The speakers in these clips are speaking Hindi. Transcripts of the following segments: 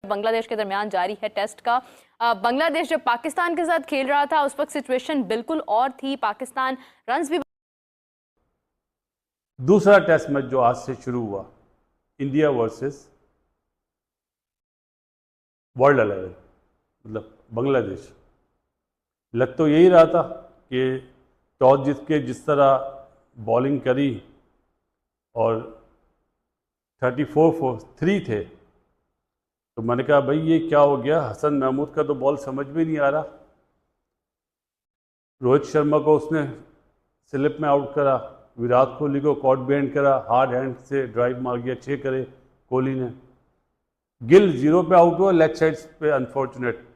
बांग्लादेश के दरमियान जारी है टेस्ट का। बांग्लादेश जब पाकिस्तान के साथ खेल रहा था उस वक्त सिचुएशन बिल्कुल और थी, पाकिस्तान रन्स भी। दूसरा टेस्ट मैच जो आज से शुरू हुआ, इंडिया वर्सेस वर्ल्ड 11 मतलब बांग्लादेश, लग तो यही रहा था कि टॉस जीत के जिस तरह बॉलिंग करी और 34-3 थे, तो मैंने कहा भाई ये क्या हो गया, हसन महमूद का तो बॉल समझ में नहीं आ रहा। रोहित शर्मा को उसने स्लिप में आउट करा, विराट कोहली को कॉट बैंड करा, हार्ड हैंड से ड्राइव मार गया, 6 करे कोहली ने। गिल 0 पे आउट हुआ, लेग साइड पे अनफॉर्चुनेट,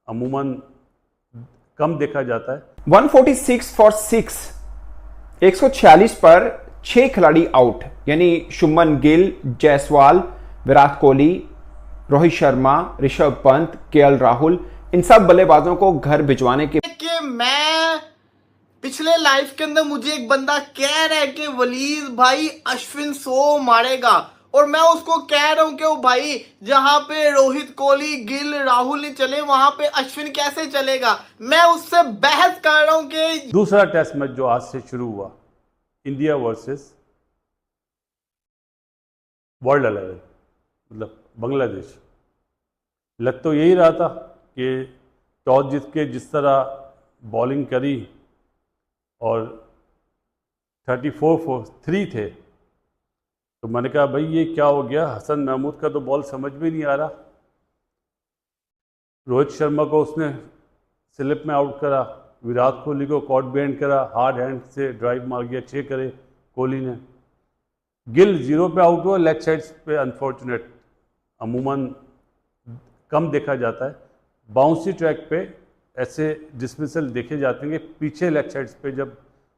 अमूमन कम देखा जाता है। 146 फॉर 6, 146 पर 6 खिलाड़ी आउट, यानी शुभमन गिल, जायसवाल, विराट कोहली, रोहित शर्मा, ऋषभ पंत, केएल राहुल, इन सब बल्लेबाजों को घर भिजवाने के मैं पिछले लाइफ के अंदर मुझे एक बंदा कह रहा है कि वलीद भाई अश्विन 100 मारेगा, और मैं उसको कह रहा हूं कि वो भाई जहां पे रोहित कोहली, गिल, राहुल नहीं चले वहां पे अश्विन कैसे चलेगा। मैं उससे बहस कर रहा हूं कि दूसरा टेस्ट मैच जो आज से शुरू हुआ, इंडिया वर्सेस वर्ल्ड 11 मतलब बांग्लादेश, लग तो यही रहा था कि टॉस जीत के जिस तरह बॉलिंग करी और 34-3 थे, तो मैंने कहा भाई ये क्या हो गया, हसन महमूद का तो बॉल समझ में नहीं आ रहा। रोहित शर्मा को उसने स्लिप में आउट करा, विराट कोहली को कॉट बैंड करा, हार्ड हैंड से ड्राइव मार गया, 6 करे कोहली ने। गिल 0 पे आउट हुआ, लेग साइड पे अनफॉर्चुनेट, अमूमन कम देखा जाता है। बाउंसी ट्रैक पे ऐसे डिसमिसल देखे जाते हैं कि पीछे लेग साइड्स पे जब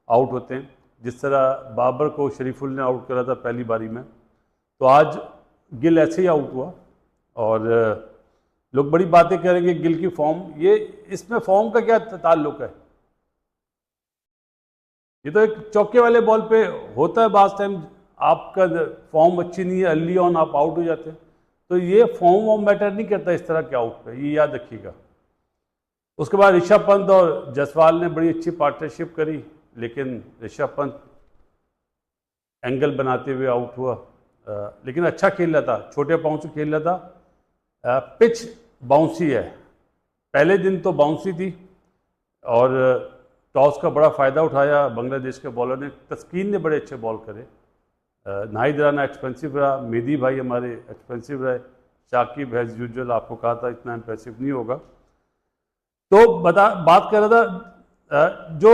आउट होते हैं, जिस तरह बाबर को शरीफुल ने आउट करा था पहली बारी में, तो आज गिल ऐसे ही आउट हुआ। और लोग बड़ी बातें करेंगे गिल की फॉर्म, ये इसमें फॉर्म का क्या ताल्लुक है, ये तो एक चौके वाले बॉल पे होता है। बास टाइम आपका फॉर्म अच्छी नहीं है, अर्ली ऑन आप आउट हो जाते हैं, तो ये फॉर्म वॉर्म मैटर नहीं करता इस तरह के आउट पे, ये याद रखिएगा। उसके बाद ऋषभ पंत और जायसवाल ने बड़ी अच्छी पार्टनरशिप करी, लेकिन ऋषभ पंत एंगल बनाते हुए आउट हुआ, लेकिन अच्छा खेल रहा था, छोटे पाँव से खेल रहा था। पिच बाउंसी है, पहले दिन तो बाउंसी थी और टॉस का बड़ा फ़ायदा उठाया बांग्लादेश के बॉलर ने। तस्कीन ने बड़े अच्छे बॉल करे, नाहिद राना एक्सपेंसिव रहा, मेदी भाई हमारे एक्सपेंसिव रहे, शाकिब एज यूजुअल आपको कहा था इतना इम्प्रेसिव नहीं होगा। तो बात कर रहा था, जो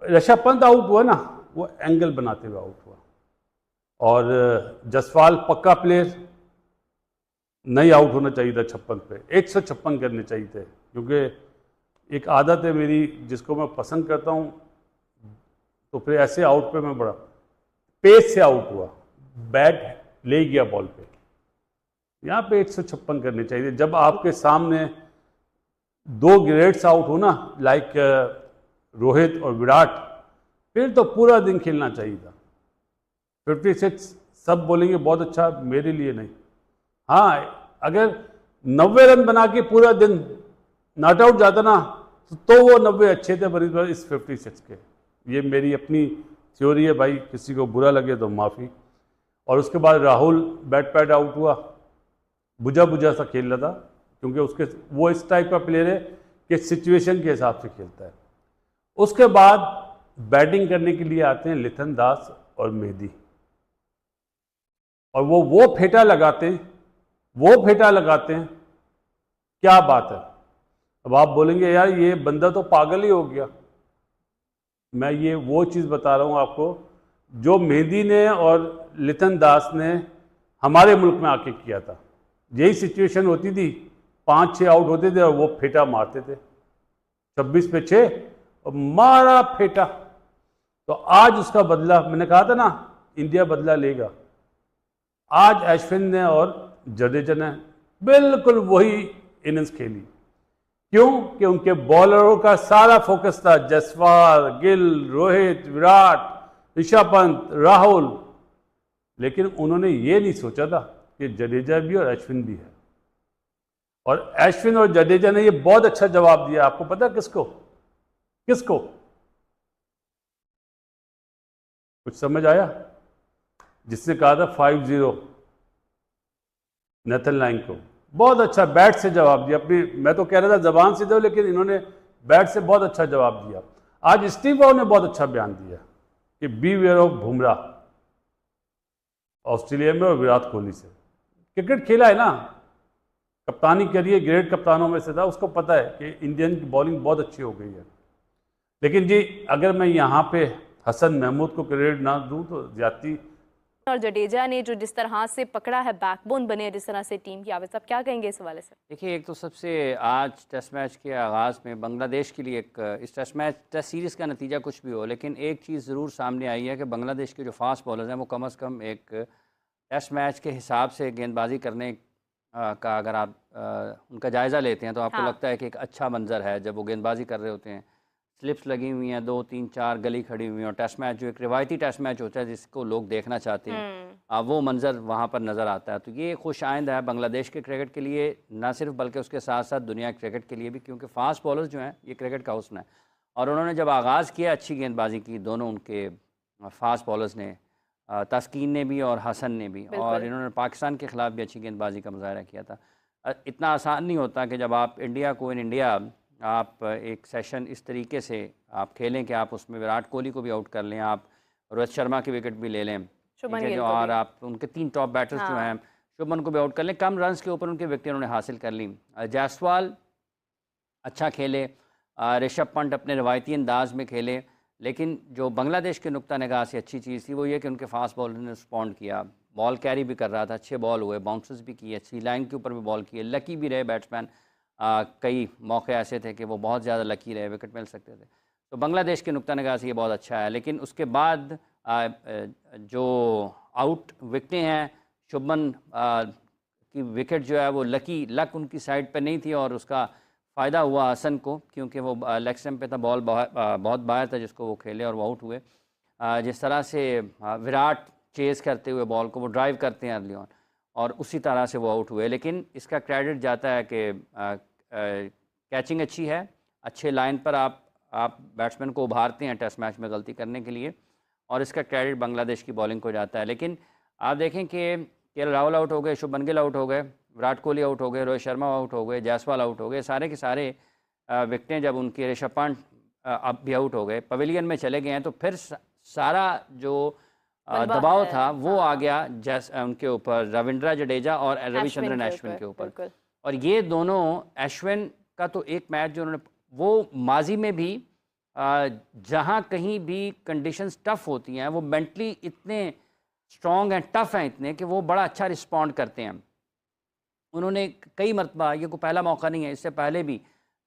ऋषभ पंत आउट हुआ ना, वो एंगल बनाते हुए आउट हुआ, और जायसवाल पक्का प्लेयर, नहीं आउट होना चाहिए था 56 पे, 156 करने चाहिए थे, क्योंकि एक आदत है मेरी जिसको मैं पसंद करता हूँ, तो फिर ऐसे आउट पे मैं बड़ा पेस से आउट हुआ, बैट ले गया बॉल पे, यहाँ पे 156 करने चाहिए। जब आपके सामने 2 ग्रेड्स आउट हो ना, लाइक रोहित और विराट, फिर तो पूरा दिन खेलना चाहिए था। 56 सब बोलेंगे बहुत अच्छा, मेरे लिए नहीं। हाँ, अगर 90 रन बना के पूरा दिन नॉट आउट जाता ना, तो वो 90 अच्छे थे बरीबर इस 56 के। ये मेरी अपनी थ्योरी है भाई, किसी को बुरा लगे तो माफ़ी। और उसके बाद राहुल बैट पैड आउट हुआ, बुझा बुझा सा खेल रहा था, क्योंकि उसके वो इस टाइप का प्लेयर है कि सिचुएशन के हिसाब से खेलता है। उसके बाद बैटिंग करने के लिए आते हैं लिथन दास और मेदी, और वो फेटा लगाते हैं, क्या बात है। अब आप बोलेंगे यार ये बंदा तो पागल ही हो गया। मैं ये वो चीज़ बता रहा हूँ आपको जो मेहदी ने और लिथन दास ने हमारे मुल्क में आके किया था। यही सिचुएशन होती थी, 5-6 आउट होते थे और वो फेटा मारते थे, 26 पे 6 और मारा फेटा। तो आज उसका बदला, मैंने कहा था ना इंडिया बदला लेगा। आज अश्विन ने और जडेजा ने बिल्कुल वही इनिंग्स खेली। क्यों? कि उनके बॉलरों का सारा फोकस था जायसवाल, गिल, रोहित, विराट, ऋषभ पंत, राहुल, लेकिन उन्होंने ये नहीं सोचा था कि जडेजा भी और अश्विन भी है। और अश्विन और जडेजा ने ये बहुत अच्छा जवाब दिया। आपको पता किसको किसको कुछ समझ आया? जिसने कहा था 5-0 नेथन लाइन को, बहुत अच्छा बैट से जवाब दिया। अपनी मैं तो कह रहा था जबान से दो, लेकिन इन्होंने बैट से बहुत अच्छा जवाब दिया। आज स्टीव वॉ ने बहुत अच्छा बयान दिया कि beware of Bumrah Australia में और विराट कोहली से। क्रिकेट खेला है ना, कप्तानी करिए, ग्रेट कप्तानों में से था, उसको पता है कि इंडियन की बॉलिंग बहुत अच्छी हो गई है। लेकिन जी अगर मैं यहाँ पे हसन महमूद को क्रेडिट ना दूं तो ज्यादती। और जडेजा ने जो जिस तरह से पकड़ा है, बैकबोन बने जिस तरह से टीम की, आवेद साहब क्या कहेंगे इस हवाले से? देखिए, एक तो सबसे आज टेस्ट मैच के आगाज़ में बांग्लादेश के लिए इस टेस्ट सीरीज़ का नतीजा कुछ भी हो, लेकिन एक चीज़ ज़रूर सामने आई है कि बांग्लादेश के जो फास्ट बॉलर्स हैं वो कम से कम एक टेस्ट मैच के हिसाब से गेंदबाजी करने का अगर आप उनका जायज़ा लेते हैं तो आपको लगता है कि एक अच्छा मंजर है जब वो गेंदबाजी कर रहे होते हैं। स्लिप्स लगी हुई हैं, 2, 3, 4 गली खड़ी हुई हैं, और टेस्ट मैच जो एक रिवायती टेस्ट मैच होता है जिसको लोग देखना चाहते हैं, वो मंजर वहाँ पर नज़र आता है। तो ये खुश आइंद है बांग्लादेश के क्रिकेट के लिए, ना सिर्फ बल्कि उसके साथ साथ दुनिया के क्रिकेट के लिए भी, क्योंकि फास्ट बॉलर्स जो हैं ये क्रिकेट का हुस्न है। और उन्होंने जब आगाज़ किया अच्छी गेंदबाजी की, दोनों उनके फास्ट बॉलर्स ने, तस्कीन ने भी और हसन ने भी, और इन्होंने पाकिस्तान के ख़िलाफ़ भी अच्छी गेंदबाजी का मुजाहरा किया था। इतना आसान नहीं होता कि जब आप इंडिया को इन इंडिया आप एक सेशन इस तरीके से आप खेलें कि आप उसमें विराट कोहली को भी आउट कर लें, आप रोहित शर्मा की विकेट भी ले लें, और आप उनके 3 टॉप बैटर्स जो हैं शुभमन को भी आउट कर लें, कम रन्स के ऊपर उनकी विकेट उन्होंने हासिल कर ली। जायसवाल अच्छा खेले, ऋषभ पंत अपने रवायती अंदाज में खेले, लेकिन जो बांग्लादेश के नुक्ता निगाह से अच्छी चीज़ थी वो ये कि उनके फास्ट बॉलर ने रिस्पॉन्ड किया, बॉल कैरी भी कर रहा था, अच्छे बॉल हुए, बाउंसर्स भी किए, अच्छी लाइन के ऊपर भी बॉल किए, लकी भी रहे बैट्समैन। कई मौके ऐसे थे कि वो बहुत ज़्यादा लकी रहे, विकेट मिल सकते थे। तो बांग्लादेश के नुक्ता निगाह से ये बहुत अच्छा है। लेकिन उसके बाद जो आउट विकेटें हैं, शुभमन की विकेट जो है वो लक उनकी साइड पे नहीं थी, और उसका फ़ायदा हुआ हसन को, क्योंकि वो लेग स्टंप पे था, बॉल बहुत बाहर था जिसको वो खेले और वो आउट हुए। जिस तरह से विराट चेज़ करते हुए बॉल को वो ड्राइव करते हैं अर्ली ऑन, और उसी तरह से वो आउट हुए। लेकिन इसका क्रेडिट जाता है कि कैचिंग अच्छी है, अच्छे लाइन पर आप बैट्समैन को उभारते हैं टेस्ट मैच में गलती करने के लिए, और इसका क्रेडिट बांग्लादेश की बॉलिंग को जाता है। लेकिन आप देखें कि केएल राहुल आउट हो गए, शुभमन गिल आउट हो गए, विराट कोहली आउट हो गए, रोहित शर्मा आउट हो गए, जायसवाल आउट हो गए, सारे के सारे विकेटें जब उनके ऋषभ पंत अब भी आउट हो गए, पवेलियन में चले गए हैं, तो फिर सारा जो दबाव था वो आ गया उनके ऊपर, रविंद्र जडेजा और रविचंद्रन अश्विन के ऊपर। और ये दोनों, अश्विन का तो एक मैच जो उन्होंने, वो माजी में भी जहाँ कहीं भी कंडीशंस टफ होती हैं वो मेंटली इतने स्ट्रॉन्ग हैं, टफ हैं इतने, कि वो बड़ा अच्छा रिस्पॉन्ड करते हैं। उन्होंने कई मरतबा, ये कोई पहला मौका नहीं है, इससे पहले भी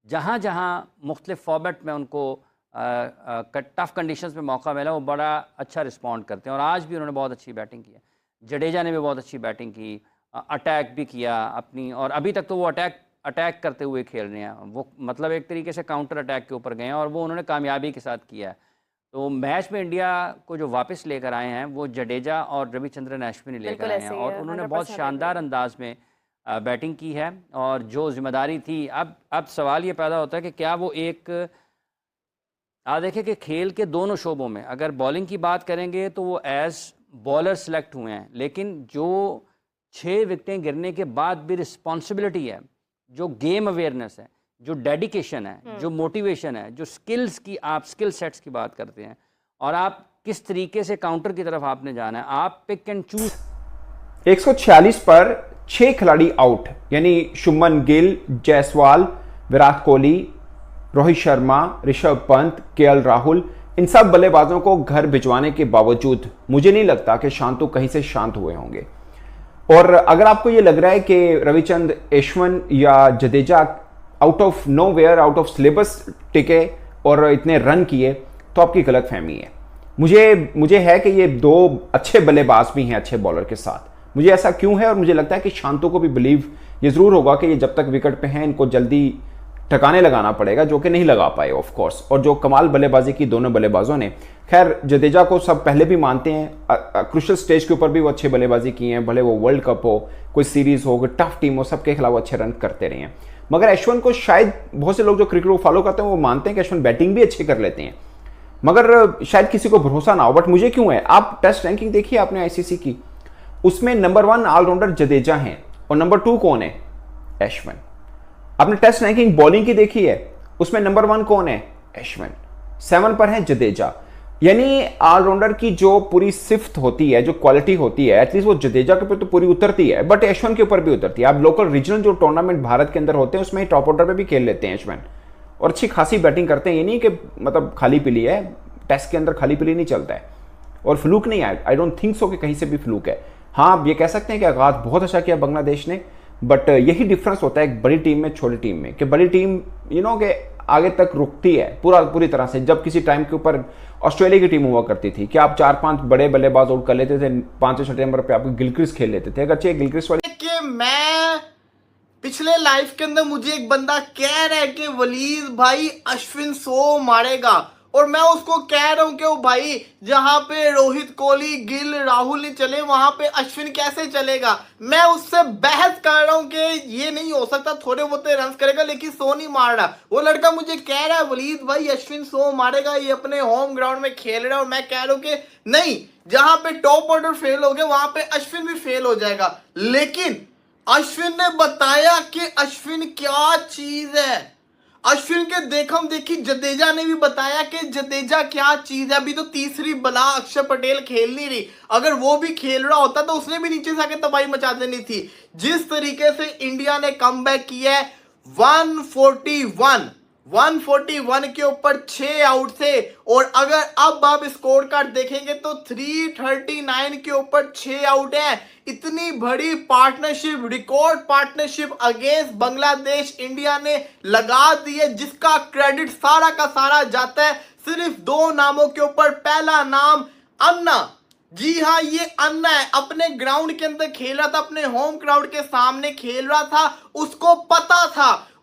जहाँ जहाँ मुख्तलिफ फॉर्मेट में उनको टफ कंडीशंस में मौका मिला वो बड़ा अच्छा रिस्पॉन्ड करते हैं। और आज भी उन्होंने बहुत अच्छी बैटिंग की है, जडेजा ने भी बहुत अच्छी बैटिंग की, अटैक भी किया अपनी, और अभी तक तो वो अटैक करते हुए खेल रहे हैं, वो मतलब एक तरीके से काउंटर अटैक के ऊपर गए हैं, और वो उन्होंने कामयाबी के साथ किया है। तो मैच में इंडिया को जो वापस लेकर आए हैं वो जडेजा और रविचंद्रन अश्विन लेकर आए हैं, और उन्होंने बहुत शानदार अंदाज में बैटिंग की है। और जो जिम्मेदारी थी, अब सवाल ये पैदा होता है कि क्या वो एक, आप देखें कि खेल के दोनों शोबों में अगर बॉलिंग की बात करेंगे तो वो एज बॉलर सेलेक्ट हुए हैं, लेकिन जो 6 विकेटें गिरने के बाद भी रिस्पॉन्सिबिलिटी है, जो गेम अवेयरनेस है, जो डेडिकेशन है, जो मोटिवेशन है, जो स्किल्स की, आप स्किल सेट्स की बात करते हैं, और आप किस तरीके से काउंटर की तरफ आपने जाना है, आप पिक एंड चूज। 146 पर 6 खिलाड़ी आउट, यानी शुभमन गिल, जायसवाल, विराट कोहली, रोहित शर्मा, ऋषभ पंत, केएल राहुल, इन सब बल्लेबाजों को घर भिजवाने के बावजूद मुझे नहीं लगता कि शांतु कहीं से शांत हुए होंगे। और अगर आपको ये लग रहा है कि रविचंद्र अश्विन या Jadeja out of nowhere, out of syllabus टिके और इतने रन किए, तो आपकी गलतफहमी है। मुझे है कि ये 2 अच्छे बल्लेबाज भी हैं अच्छे बॉलर के साथ। मुझे ऐसा क्यों है, और मुझे लगता है कि शांतु को भी बिलीव ये जरूर होगा कि ये जब तक विकेट पे हैं इनको जल्दी ठिकाने लगाना पड़ेगा, जो कि नहीं लगा पाए ऑफ कोर्स। और जो कमाल बल्लेबाजी की दोनों बल्लेबाजों ने, खैर जडेजा को सब पहले भी मानते हैं, क्रुशियल स्टेज के ऊपर भी वो अच्छी बल्लेबाजी की है, भले वो वर्ल्ड कप हो, कोई सीरीज हो, कोई टफ टीम हो, सबके खिलाफ वो अच्छे रन करते रहे हैं। मगर अश्विन को शायद बहुत से लोग जो क्रिकेट को फॉलो करते हैं वो मानते हैं कि अश्विन बैटिंग भी अच्छी कर लेते हैं, मगर शायद किसी को भरोसा ना हो। बट मुझे क्यों है, आप टेस्ट रैंकिंग देखिए आपने आईसीसी की, उसमें नंबर 1 ऑलराउंडर जडेजा हैं और नंबर 2 कौन है? अश्विन। आपने टेस्ट रैंकिंग बॉलिंग की देखी है, उसमें नंबर 1 कौन है? अश्विन। 7 पर है जडेजा। यानी ऑलराउंडर की जो पूरी सिफ्त होती है, जो क्वालिटी होती है, एटलीस्ट वो जडेजा के ऊपर तो पूरी उतरती है, बट अश्विन के ऊपर भी उतरती है। आप लोकल रीजनल जो टूर्नामेंट भारत के अंदर होते हैं उसमें टॉप ऑर्डर पे भी खेल लेते हैं अश्विन, और अच्छी खासी बैटिंग करते हैं। ये नहीं कि मतलब खाली पीली है, टेस्ट के अंदर खाली पीली नहीं चलता है, और फ्लूक नहीं है। आई डोंट थिंक सो कि कहीं से भी फ्लूक है। हाँ, आप ये कह सकते हैं कि आगाज बहुत अच्छा किया बांग्लादेश ने, बट यही डिफरेंस होता है एक बड़ी टीम में छोटी टीम में, कि बड़ी टीम के आगे तक रुकती है पूरी तरह से। जब किसी टाइम के ऊपर ऑस्ट्रेलिया की टीम हुआ करती थी कि आप 4-5 बड़े बल्लेबाज आउट कर लेते थे, 5-6 नंबर पे आपको गिलक्रिस्ट खेल लेते थे। अगर गिलक्रिस्ट वाली कि मैं पिछले लाइफ के अंदर मुझे एक बंदा कह रहा है कि वलीद भाई अश्विन 100 मारेगा, और मैं उसको कह रहा हूं कि वो भाई जहां पे रोहित कोहली, गिल, राहुल नहीं चले वहां पे अश्विन कैसे चलेगा। मैं उससे बहस कर रहा हूं कि ये नहीं हो सकता, थोड़े बहुत रन करेगा लेकिन 100 नहीं मार रहा। वो लड़का मुझे कह रहा है वलीद भाई अश्विन 100 मारेगा, ये अपने होम ग्राउंड में खेल रहा है, और मैं कह रहा हूं कि नहीं, जहां पे टॉप ऑर्डर फेल हो गया वहां पे अश्विन भी फेल हो जाएगा। लेकिन अश्विन ने बताया कि अश्विन क्या चीज है। अश्विन के देखम देखी जडेजा ने भी बताया कि जडेजा क्या चीज है। अभी तो तीसरी बला अक्षर पटेल खेल नहीं रही, अगर वो भी खेल रहा होता तो उसने भी नीचे से आके तबाही मचा देनी थी। जिस तरीके से इंडिया ने कमबैक किया है, 141 के ऊपर 6 आउट थे, और अगर अब आप स्कोर कार्ड देखेंगे तो 339 के ऊपर 6 आउट है। इतनी बड़ी partnership, record partnership against Bangladesh India ने लगा दी है, जिसका क्रेडिट सारा का सारा जाता है सिर्फ 2 नामों के ऊपर। पहला नाम अन्ना, जी हाँ ये अन्ना है, अपने ग्राउंड के अंदर खेल रहा था, अपने होम क्राउड के सामने खेल रहा था।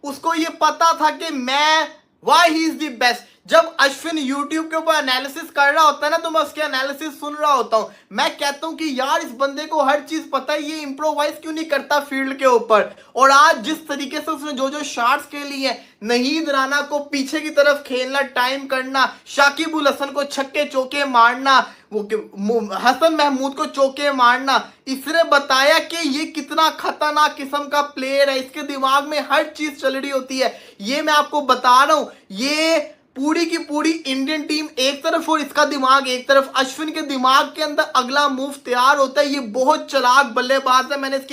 उसको ये पता था कि मैं why he is the best. जब अश्विन यूट्यूब के ऊपर एनालिसिस कर रहा होता है ना, तो मैं उसके एनालिसिस सुन रहा होता हूं। मैं कहता हूं कि यार इस बंदे को हर चीज पता है, ये इंप्रोवाइज क्यों नहीं करता फील्ड के ऊपर। और आज जिस तरीके से उसने जो शॉट्स खेली है, नहीद राणा को पीछे की तरफ खेलना, टाइम करना, शाकिब उल हसन को छक्के चौके मारना, हसन महमूद को चौके मारना, इसने बताया कि ये कितना खतरनाक किस्म का प्लेयर है। इसके दिमाग में हर चीज चल रही होती है। ये मैं आपको बता रहा हूं, ये पूरी की पूरी इंडियन टीम एक तरफ और इसका दिमाग एक तरफ। अश्विन के दिमाग के अंदर अगला मूव तैयार होता है। ये बहुत चालाक बल्लेबाज है। मैंने इसकी